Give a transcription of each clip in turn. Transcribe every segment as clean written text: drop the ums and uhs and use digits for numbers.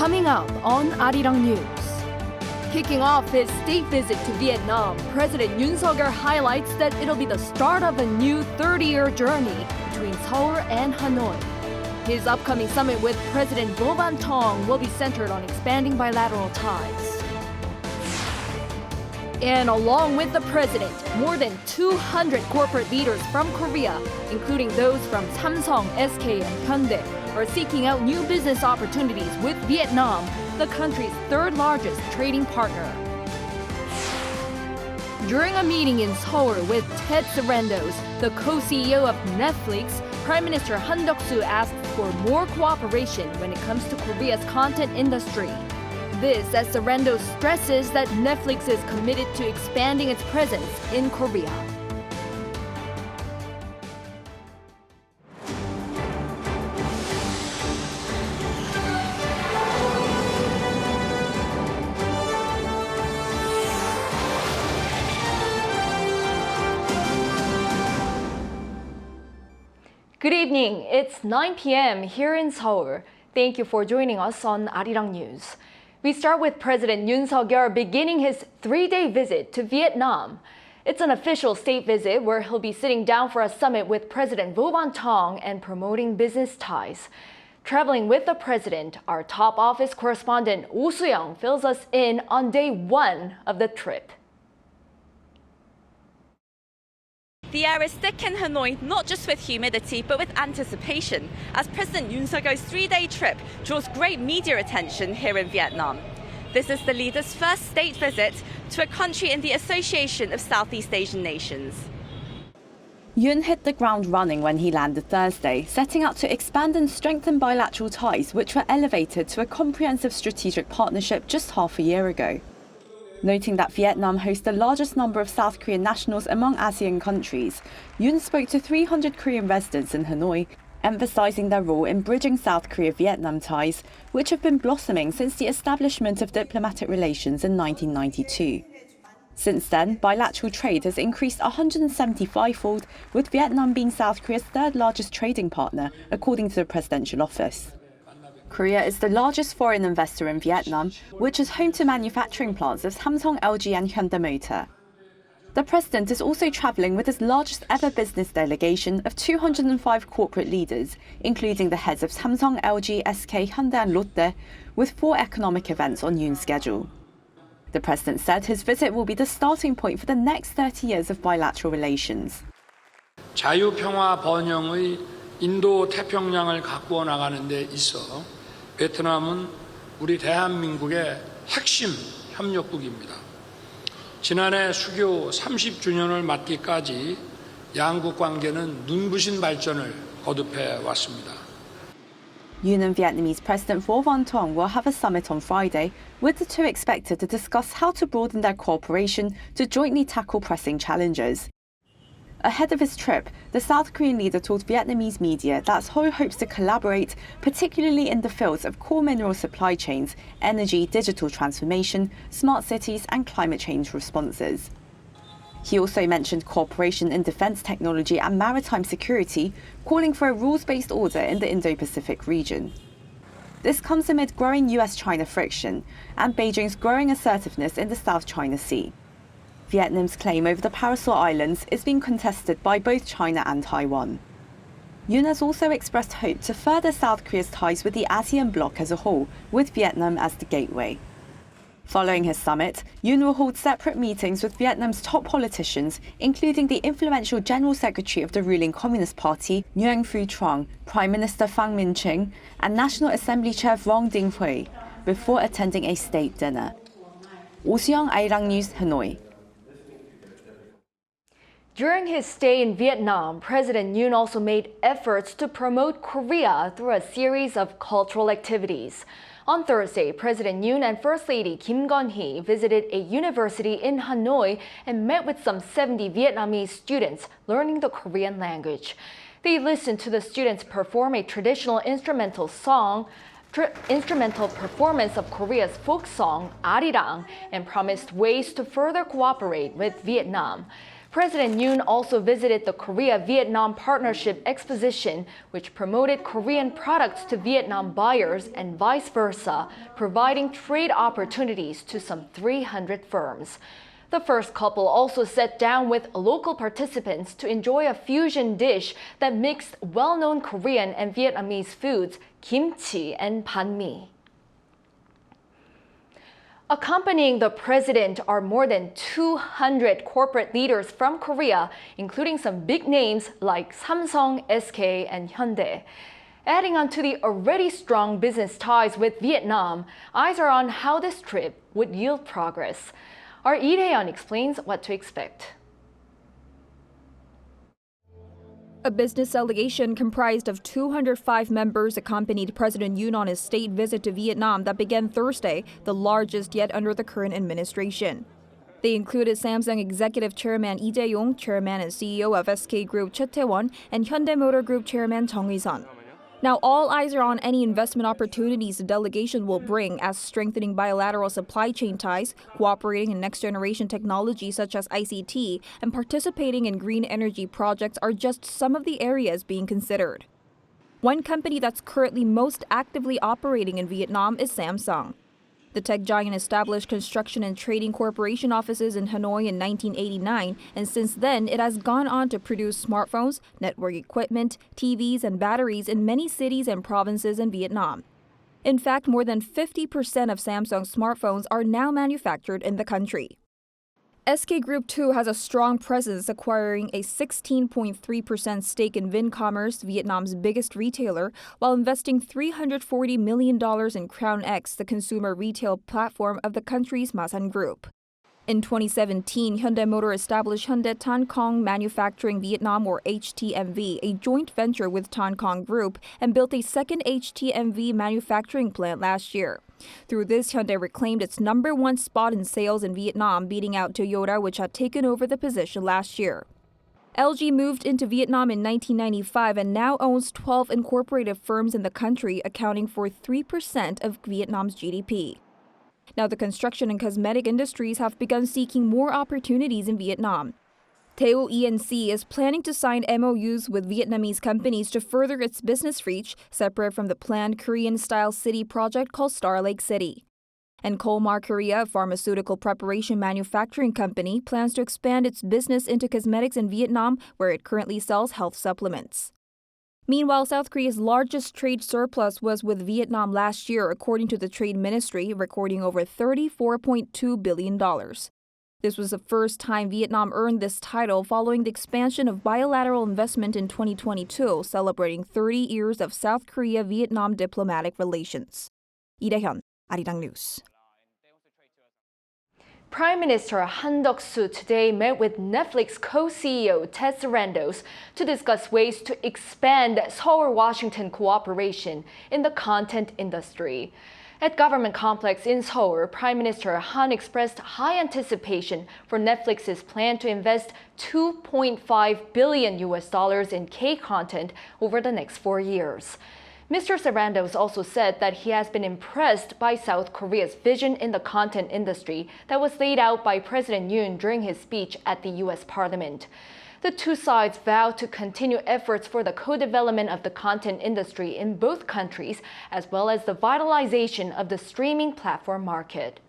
Coming up on Arirang News. Kicking off his state visit to Vietnam, President Yoon highlights that it'll be the start of a new 30-year journey between Seoul and Hanoi. His upcoming summit with President Vo Van Tong will be centered on expanding bilateral ties. And along with the president, more than 200 corporate leaders from Korea, including those from Samsung, SK, and Hyundai, are seeking out new business opportunities with Vietnam, the country's third-largest trading partner. During a meeting in Seoul with Ted Sarandos, the co-CEO of Netflix, Prime Minister Han Duck-soo asked for more cooperation when it comes to Korea's content industry. This as Sarandos stresses that Netflix is committed to expanding its presence in Korea. Good evening. It's 9 p.m. here in Seoul. Thank you for joining us on Arirang News. We start with President Yoon beginning his 3-day visit to Vietnam. It's an official state visit where he'll be sitting down for a summit with President Vo Van Tong and promoting business ties. Traveling with the president, our top office correspondent Oh Soo-young fills us in on day 1 of the trip. The air is thick in Hanoi, not just with humidity, but with anticipation, as President Yoon Suk-yeol's 3-day trip draws great media attention here in Vietnam. This is the leader's first state visit to a country in the Association of Southeast Asian Nations. Yoon hit the ground running when he landed Thursday, setting out to expand and strengthen bilateral ties, which were elevated to a comprehensive strategic partnership just half a year ago. Noting that Vietnam hosts the largest number of South Korean nationals among ASEAN countries, Yoon spoke to 300 Korean residents in Hanoi, emphasizing their role in bridging South Korea-Vietnam ties, which have been blossoming since the establishment of diplomatic relations in 1992. Since then, bilateral trade has increased 175-fold, with Vietnam being South Korea's third-largest trading partner, according to the presidential office. Korea is the largest foreign investor in Vietnam, which is home to manufacturing plants of Samsung, LG and Hyundai Motor. The president is also traveling with his largest ever business delegation of 205 corporate leaders, including the heads of Samsung, LG, SK, Hyundai and Lotte, with 4 economic events on Yoon's schedule. The president said his visit will be the starting point for the next 30 years of bilateral relations. 자유평화 번영의 인도 태평양을 가꾸어 나가는 데 있어 베트남은 우리 대한민국의 핵심 협력국입니다. 지난해 수교 30주년을 맞기까지 양국 관계는 눈부신 발전을 거듭해 왔습니다. Yoon and Vietnamese President Vo Van Tong will have a summit on Friday, with the two expected to discuss how to broaden their cooperation to jointly tackle pressing challenges. Ahead of his trip, the South Korean leader told Vietnamese media that Seoul hopes to collaborate, particularly in the fields of core mineral supply chains, energy, digital transformation, smart cities and climate change responses. He also mentioned cooperation in defense technology and maritime security, calling for a rules-based order in the Indo-Pacific region. This comes amid growing US-China friction and Beijing's growing assertiveness in the South China Sea. Vietnam's claim over the Paracel Islands is being contested by both China and Taiwan. Yoon has also expressed hope to further South Korea's ties with the ASEAN bloc as a whole, with Vietnam as the gateway. Following his summit, Yoon will hold separate meetings with Vietnam's top politicians, including the influential General Secretary of the ruling Communist Party, Nguyen Phu Trong, Prime Minister Pham Minh Chinh, and National Assembly Chair Vuong Dinh Hue, before attending a state dinner. Oh Soo-young, Arirang News, Hanoi. During his stay in Vietnam, President Yoon also made efforts to promote Korea through a series of cultural activities. On Thursday, President Yoon and First Lady Kim Gun-hee visited a university in Hanoi and met with some 70 Vietnamese students learning the Korean language. They listened to the students perform a traditional instrumental performance of Korea's folk song, Arirang, and promised ways to further cooperate with Vietnam. President Yoon also visited the Korea-Vietnam Partnership Exposition, which promoted Korean products to Vietnam buyers and vice versa, providing trade opportunities to some 300 firms. The first couple also sat down with local participants to enjoy a fusion dish that mixed well-known Korean and Vietnamese foods, kimchi and banh mi. Accompanying the president are more than 200 corporate leaders from Korea, including some big names like Samsung, SK, and Hyundai. Adding on to the already strong business ties with Vietnam, eyes are on how this trip would yield progress. Our Lee Dae-yeon explains what to expect. A business delegation comprised of 205 members accompanied President Yoon on his state visit to Vietnam that began Thursday, the largest yet under the current administration. They included Samsung Executive Chairman Lee Jae-yong, Chairman and CEO of SK Group Choi Tae-won, and Hyundai Motor Group Chairman Jung Hee-sun. Now all eyes are on any investment opportunities the delegation will bring, as strengthening bilateral supply chain ties, cooperating in next-generation technology such as ICT, and participating in green energy projects are just some of the areas being considered. One company that's currently most actively operating in Vietnam is Samsung. The tech giant established construction and trading corporation offices in Hanoi in 1989, and since then it has gone on to produce smartphones, network equipment, TVs, and batteries in many cities and provinces in Vietnam. In fact, more than 50% of Samsung's smartphones are now manufactured in the country. SK Group too has a strong presence, acquiring a 16.3% stake in VinCommerce, Vietnam's biggest retailer, while investing $340 million in Crown X, the consumer retail platform of the country's Masan Group. In 2017, Hyundai Motor established Hyundai Tan Cong Manufacturing Vietnam, or HTMV, a joint venture with Tan Cong Group, and built a second HTMV manufacturing plant last year. Through this, Hyundai reclaimed its #1 spot in sales in Vietnam, beating out Toyota, which had taken over the position last year. LG moved into Vietnam in 1995 and now owns 12 incorporated firms in the country, accounting for 3% of Vietnam's GDP. Now, the construction and cosmetic industries have begun seeking more opportunities in Vietnam. Daewoo E&C is planning to sign MOUs with Vietnamese companies to further its business reach, separate from the planned Korean-style city project called Star Lake City. And Colmar Korea, a pharmaceutical preparation manufacturing company, plans to expand its business into cosmetics in Vietnam, where it currently sells health supplements. Meanwhile, South Korea's largest trade surplus was with Vietnam last year, according to the Trade Ministry, recording over $34.2 billion. This was the first time Vietnam earned this title following the expansion of bilateral investment in 2022, celebrating 30 years of South Korea-Vietnam diplomatic relations. Lee Dae-yeon, Arirang News. Prime Minister Han Duck-soo today met with Netflix co-CEO Ted Sarandos to discuss ways to expand Seoul-Washington cooperation in the content industry. At Government Complex in Seoul, Prime Minister Han expressed high anticipation for Netflix's plan to invest $2.5 billion in K-content over the next 4 years. Mr. Sarandos also said that he has been impressed by South Korea's vision in the content industry that was laid out by President Yoon during his speech at the U.S. Parliament. The two sides vow to continue efforts for the co-development of the content industry in both countries, as well as the vitalization of the streaming platform market.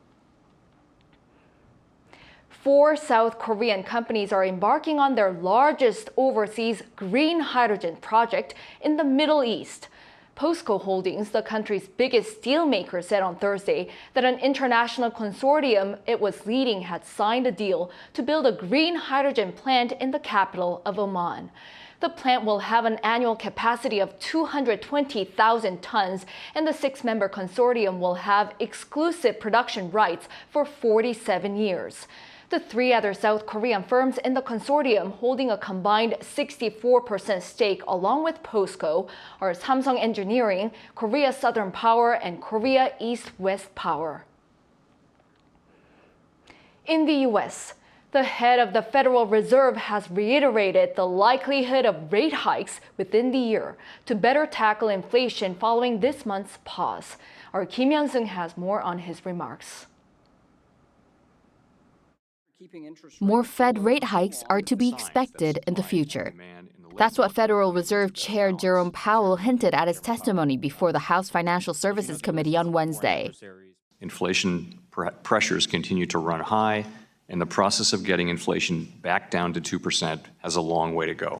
4 South Korean companies are embarking on their largest overseas green hydrogen project in the Middle East. POSCO Holdings, the country's biggest steelmaker, said on Thursday that an international consortium it was leading had signed a deal to build a green hydrogen plant in the capital of Oman. The plant will have an annual capacity of 220,000 tons, and the 6-member consortium will have exclusive production rights for 47 years. The 3 other South Korean firms in the consortium, holding a combined 64% stake along with POSCO, are Samsung Engineering, Korea Southern Power, and Korea East-West Power. In the U.S., the head of the Federal Reserve has reiterated the likelihood of rate hikes within the year to better tackle inflation following this month's pause. Our Kim Hyun-sung has more on his remarks. More Fed rate hikes are to be expected in the future. That's what Federal Reserve Chair Jerome Powell hinted at his testimony before the House Financial Services Committee on Wednesday. Inflation pressures continue to run high, and the process of getting inflation back down to 2% has a long way to go.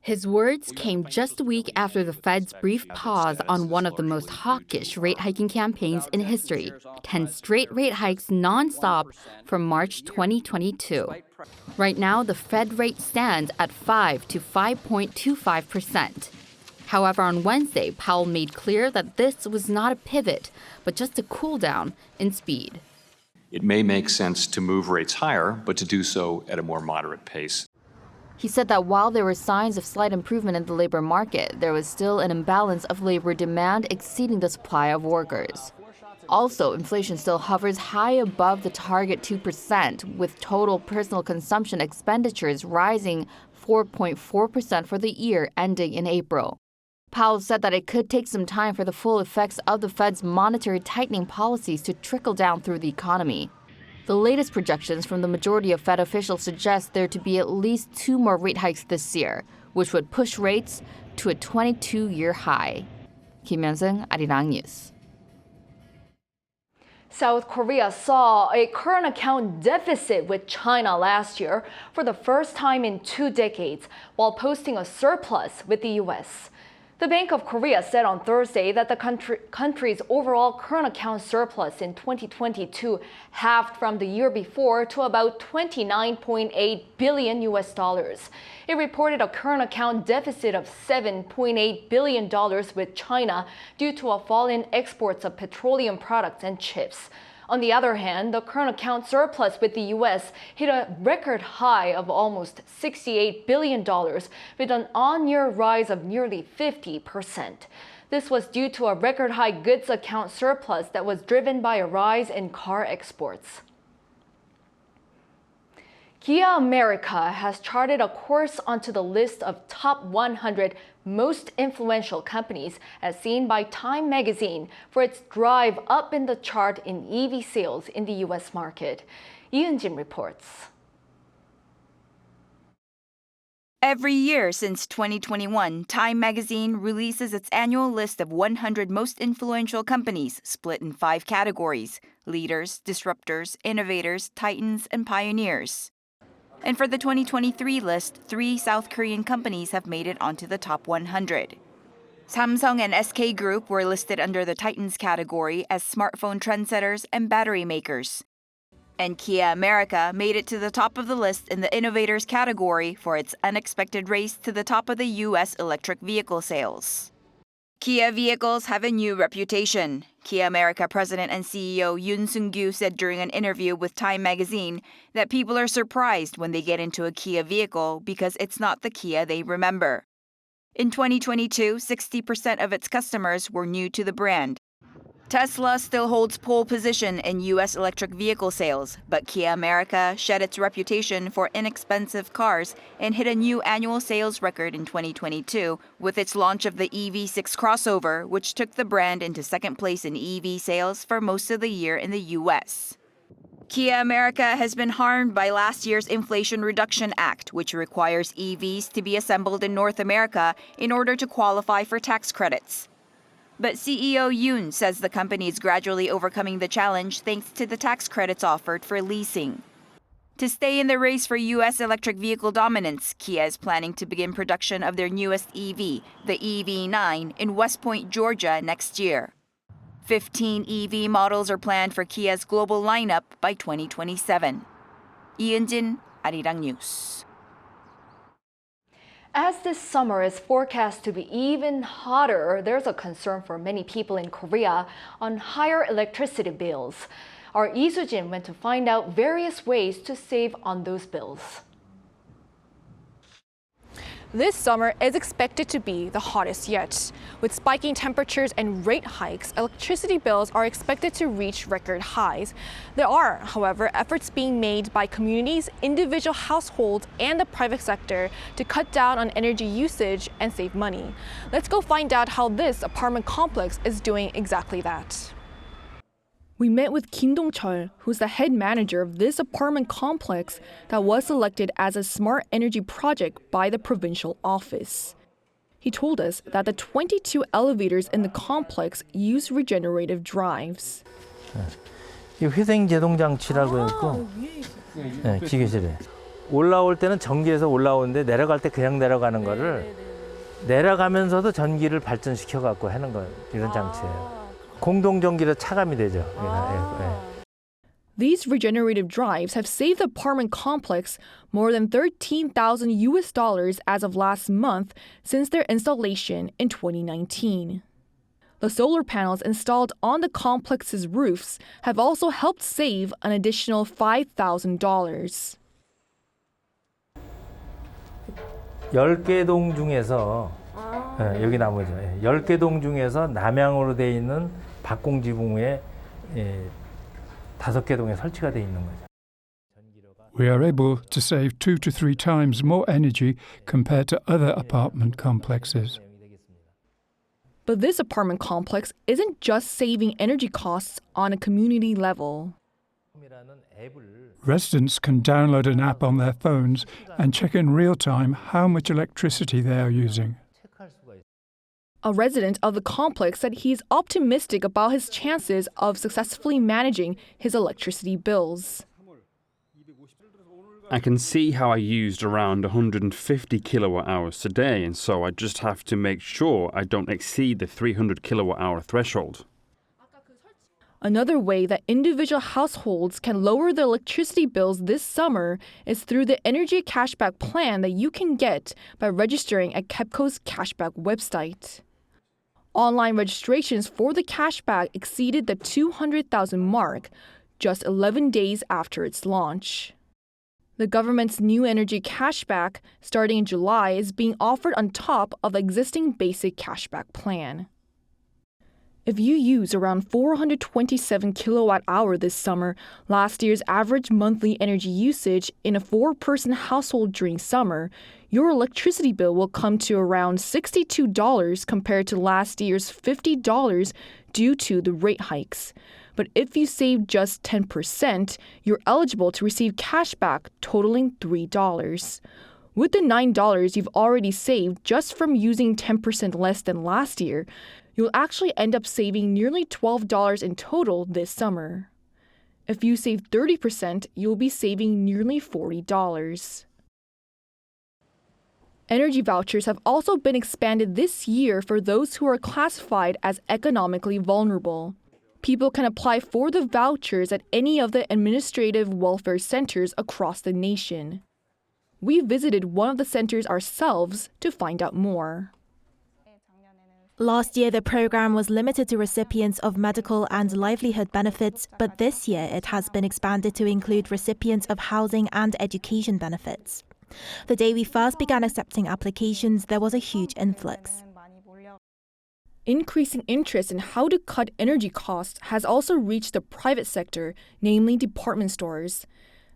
His words came just a week after the Fed's brief pause on one of the most hawkish rate hiking campaigns in history, 10 straight rate hikes nonstop from March 2022. Right now, the Fed rate stands at 5 to 5.25%. However, on Wednesday, Powell made clear that this was not a pivot, but just a cool down in speed. It may make sense to move rates higher, but to do so at a more moderate pace. He said that while there were signs of slight improvement in the labor market, there was still an imbalance of labor demand exceeding the supply of workers. Also, inflation still hovers high above the target 2%, with total personal consumption expenditures rising 4.4% for the year ending in April. Powell said that it could take some time for the full effects of the Fed's monetary tightening policies to trickle down through the economy. The latest projections from the majority of Fed officials suggest there to be at least 2 more rate hikes this year, which would push rates to a 22-year high. Kim Hyun-sung, Arirang News. South Korea saw a current account deficit with China last year for the first time in 2 decades, while posting a surplus with the U.S. The Bank of Korea said on Thursday that the country's overall current account surplus in 2022 halved from the year before to about $29.8 billion. It reported a current account deficit of $7.8 billion with China due to a fall in exports of petroleum products and chips. On the other hand, the current account surplus with the U.S. hit a record high of almost $68 billion, with an on-year rise of nearly 50%. This was due to a record high goods account surplus that was driven by a rise in car exports. Kia America has charted a course onto the list of top 100 most influential companies as seen by Time magazine for its drive up in the chart in EV sales in the U.S. market. Yoon reports. Every year since 2021, Time magazine releases its annual list of 100 most influential companies split in 5 categories: leaders, disruptors, innovators, titans, and pioneers. And for the 2023 list, 3 South Korean companies have made it onto the top 100. Samsung and SK Group were listed under the Titans category as smartphone trendsetters and battery makers. And Kia America made it to the top of the list in the Innovators category for its unexpected race to the top of the U.S. electric vehicle sales. Kia vehicles have a new reputation. Kia America President and CEO Yoon said during an interview with Time magazine that people are surprised when they get into a Kia vehicle because it's not the Kia they remember. In 2022, 60% of its customers were new to the brand. Tesla still holds pole position in U.S. electric vehicle sales, but Kia America shed its reputation for inexpensive cars and hit a new annual sales record in 2022 with its launch of the EV6 crossover, which took the brand into second place in EV sales for most of the year in the U.S. Kia America has been harmed by last year's Inflation Reduction Act, which requires EVs to be assembled in North America in order to qualify for tax credits. But CEO Yoon says the company is gradually overcoming the challenge thanks to the tax credits offered for leasing. To stay in the race for U.S. electric vehicle dominance, Kia is planning to begin production of their newest EV, the EV9, in West Point, Georgia next year. 15 EV models are planned for Kia's global lineup by 2027. Yoon, Arirang News. As this summer is forecast to be even hotter, there's a concern for many people in Korea on higher electricity bills. Our Lee Soo-jin went to find out various ways to save on those bills. This summer is expected to be the hottest yet. With spiking temperatures and rate hikes, electricity bills are expected to reach record highs. There are, however, efforts being made by communities, individual households, and the private sector to cut down on energy usage and save money. Let's go find out how this apartment complex is doing exactly that. We met with Kim Dong-chul, who's the head manager of this apartment complex that was selected as a smart energy project by the provincial office. He told us that the 22 elevators in the complex use regenerative drives. 이 회생 제동 장치라고 했고, 네, 기계실에 올라올 때는 전기에서 올라오는데 내려갈 때 그냥 내려가는 거를 내려가면서도 전기를 발전시켜 갖고 하는 거 이런 장치예요. 공동 전기로 차감이 되죠. These regenerative drives have saved the apartment complex more than $13,000 as of last month since their installation in 2019. The solar panels installed on the complex's roofs have also helped save an additional $5,000. 10개 동 중에서 여기 나머지 10개 동 중에서 남향으로 돼 있는 박공지붕에 5개 동에 설치가 돼 있는 거죠. We are able to save 2 to 3 times more energy compared to other apartment complexes. But this apartment complex isn't just saving energy costs on a community level. Residents can download an app on their phones and check in real time how much electricity they are using. A resident of the complex said he's optimistic about his chances of successfully managing his electricity bills. I can see how I used around 150 kilowatt hours today, and so I just have to make sure I don't exceed the 300 kilowatt hour threshold. Another way that individual households can lower their electricity bills this summer is through the energy cashback plan that you can get by registering at KEPCO's cashback website. Online registrations for the cashback exceeded the 200,000 mark just 11 days after its launch. The government's new energy cashback, starting in July, is being offered on top of the existing basic cashback plan. If you use around 427 kilowatt hour this summer, last year's average monthly energy usage in a 4-person household during summer, your electricity bill will come to around $62 compared to last year's $50 due to the rate hikes. But if you save just 10%, you're eligible to receive cash back totaling $3. With the $9 you've already saved just from using 10% less than last year, you'll actually end up saving nearly $12 in total this summer. If you save 30%, you'll be saving nearly $40. Energy vouchers have also been expanded this year for those who are classified as economically vulnerable. People can apply for the vouchers at any of the administrative welfare centers across the nation. We visited one of the centers ourselves to find out more. Last year, the program was limited to recipients of medical and livelihood benefits, but this year it has been expanded to include recipients of housing and education benefits. The day we first began accepting applications, there was a huge influx. Increasing interest in how to cut energy costs has also reached the private sector, namely department stores.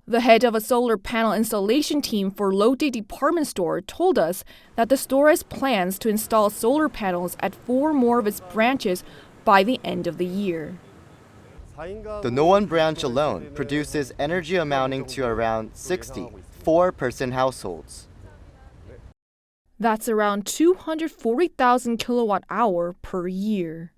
The head of a solar panel installation team for Lotte department store told us that the store has plans to install solar panels at 4 more of its branches by the end of the year. The Noan branch alone produces energy amounting to around 60 4-person households. That's around 240,000 kilowatt hour per year.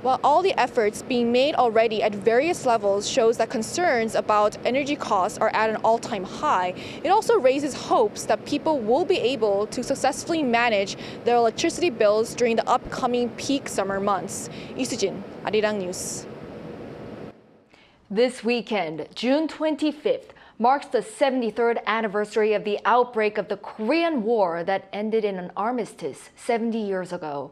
While all the efforts being made already at various levels shows that concerns about energy costs are at an all-time high, it also raises hopes that people will be able to successfully manage their electricity bills during the upcoming peak summer months. 이수진, Arirang News. This weekend, June 25th, marks the 73rd anniversary of the outbreak of the Korean War that ended in an armistice 70 years ago.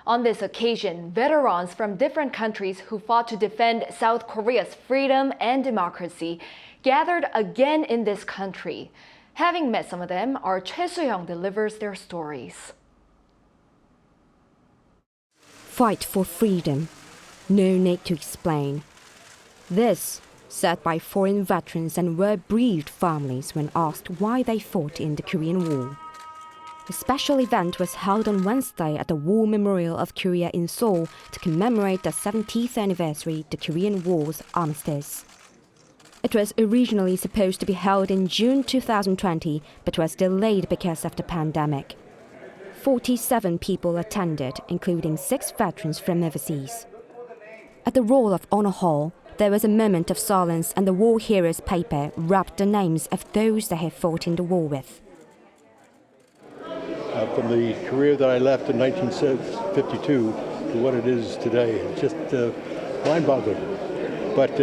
On this occasion, veterans from different countries who fought to defend South Korea's freedom and democracy gathered again in this country. Having met some of them, our Choi Soo-young delivers their stories. Fight for freedom. No need to explain. This said by foreign veterans and war-bereaved families when asked why they fought in the Korean War. A special event was held on Wednesday at the War Memorial of Korea in Seoul to commemorate the 70th anniversary of the Korean War's armistice. It was originally supposed to be held in June 2020, but was delayed because of the pandemic. 47 people attended, including 6 veterans from overseas. At the Roll of Honor Hall, there was a moment of silence and the War Heroes paper wrapped the names of those they had fought in the war with. From the career that I left in 1952 to what it is today, it's just mind-boggling. But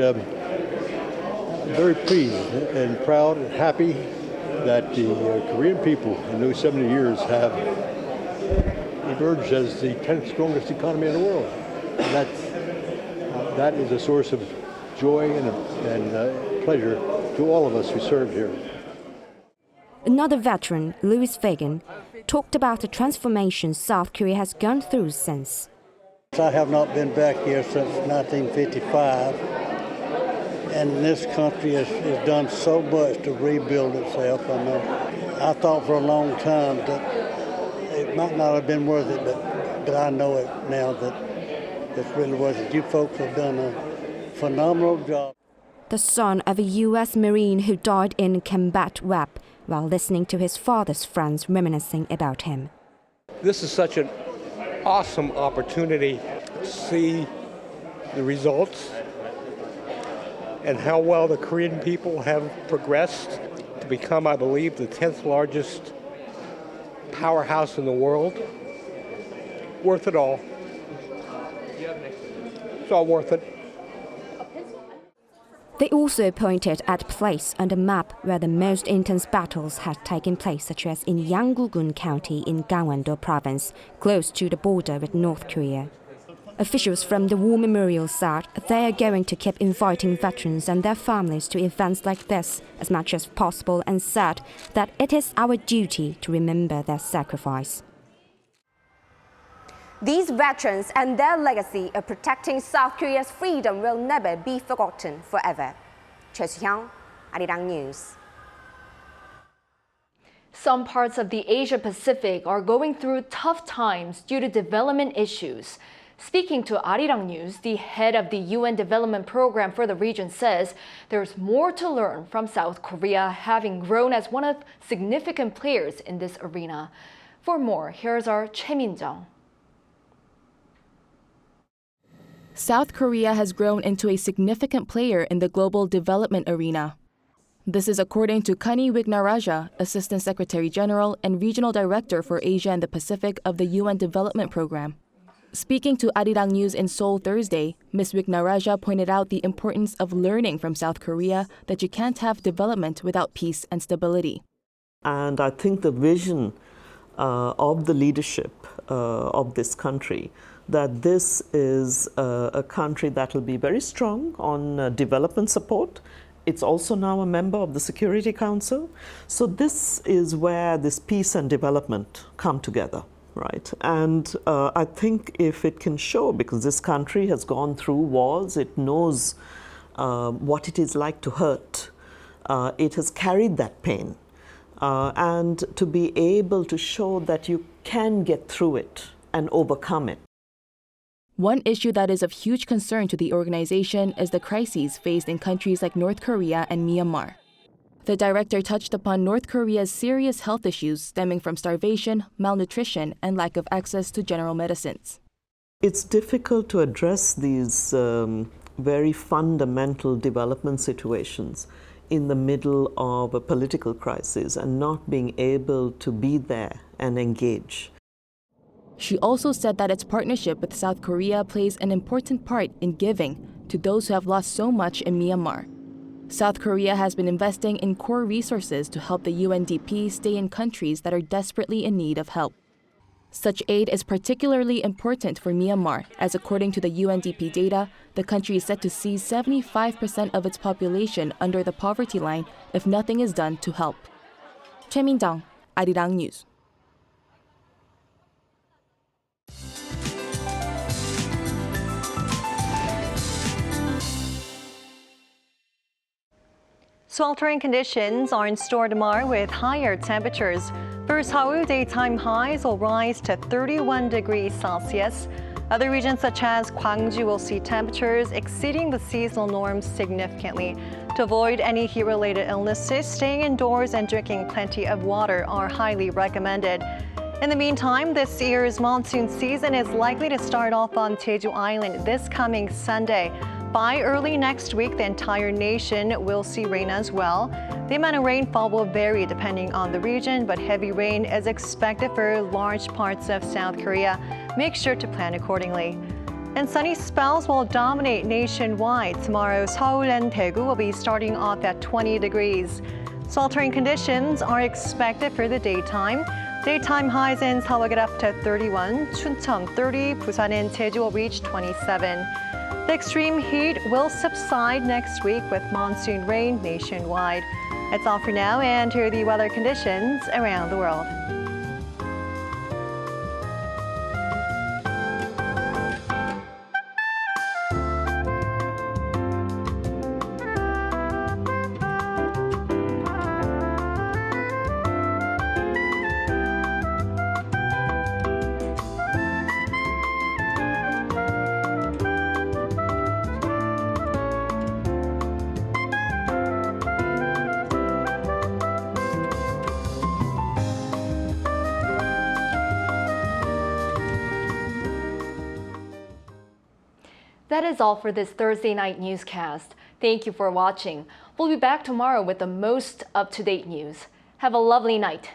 very pleased and proud and happy that the Korean people in those 70 years have emerged as the 10th strongest economy in the world. And that is a source of joy and pleasure to all of us who served here. Another veteran, Louis Fagan, talked about the transformation South Korea has gone through since. I have not been back here since 1955, and this country has done so much to rebuild itself. I thought for a long time that it might not have been worth it, but I know it now that it's really worth it. You folks have done a phenomenal job. The son of a U.S. Marine who died in combat rep while listening to his father's friends reminiscing about him. This is such an awesome opportunity to see the results and how well the Korean people have progressed to become, I believe, the 10th largest powerhouse in the world. Worth it all. It's all worth it. They also pointed at places on the map where the most intense battles had taken place, such as in Yangguk-gun County in Gangwon-do Province, close to the border with North Korea. Officials from the War Memorial said they are going to keep inviting veterans and their families to events like this as much as possible and said that it is our duty to remember their sacrifice. These veterans and their legacy of protecting South Korea's freedom will never be forgotten forever. Choi Soo-hyung, Arirang News. Some parts of the Asia-Pacific are going through tough times due to development issues. Speaking to Arirang News, the head of the UN Development Program for the region says there's more to learn from South Korea, having grown as one of significant players in this arena. For more, here's our Choi Min-jung. South Korea has grown into a significant player in the global development arena. This is according to Kani Wignaraja, Assistant Secretary General and Regional Director for Asia and the Pacific of the UN Development Program. Speaking to Arirang News in Seoul Thursday, Ms. Wignaraja pointed out the importance of learning from South Korea that you can't have development without peace and stability. And I think the vision of the leadership of this country, that this is a country that will be very strong on development support. It's also now a member of the Security Council. So this is where this peace and development come together, right? And I think if it can show, because this country has gone through wars, it knows what it is like to hurt. It has carried that pain. And to be able to show that you can get through it and overcome it. One issue that is of huge concern to the organization is the crises faced in countries like North Korea and Myanmar. The director touched upon North Korea's serious health issues stemming from starvation, malnutrition, and lack of access to general medicines. It's difficult to address these very fundamental development situations in the middle of a political crisis and not being able to be there and engage. She also said that its partnership with South Korea plays an important part in giving to those who have lost so much in Myanmar. South Korea has been investing in core resources to help the UNDP stay in countries that are desperately in need of help. Such aid is particularly important for Myanmar, as according to the UNDP data, the country is set to see 75% of its population under the poverty line if nothing is done to help. Choi Min-jung, Arirang News. Sweltering conditions are in store tomorrow with higher temperatures. For For Seoul, daytime highs will rise to 31 degrees Celsius. Other regions such as Gwangju will see temperatures exceeding the seasonal norms significantly. To avoid any heat-related illnesses, staying indoors and drinking plenty of water are highly recommended. In the meantime, this year's monsoon season is likely to start off on Jeju Island this coming Sunday. By early next week, the entire nation will see rain as well. The amount of rainfall will vary depending on the region, but heavy rain is expected for large parts of South Korea. Make sure to plan accordingly. And sunny spells will dominate nationwide. Tomorrow, Seoul and Daegu will be starting off at 20 degrees. Sweltering conditions are expected for the daytime. Daytime highs in Seoul will get up to 31, Chuncheon 30, Busan and Jeju will reach 27. The extreme heat will subside next week with monsoon rain nationwide. That's all for now, and here are the weather conditions around the world. That is all for this Thursday night newscast. Thank you for watching. We'll be back tomorrow with the most up-to-date news. Have a lovely night.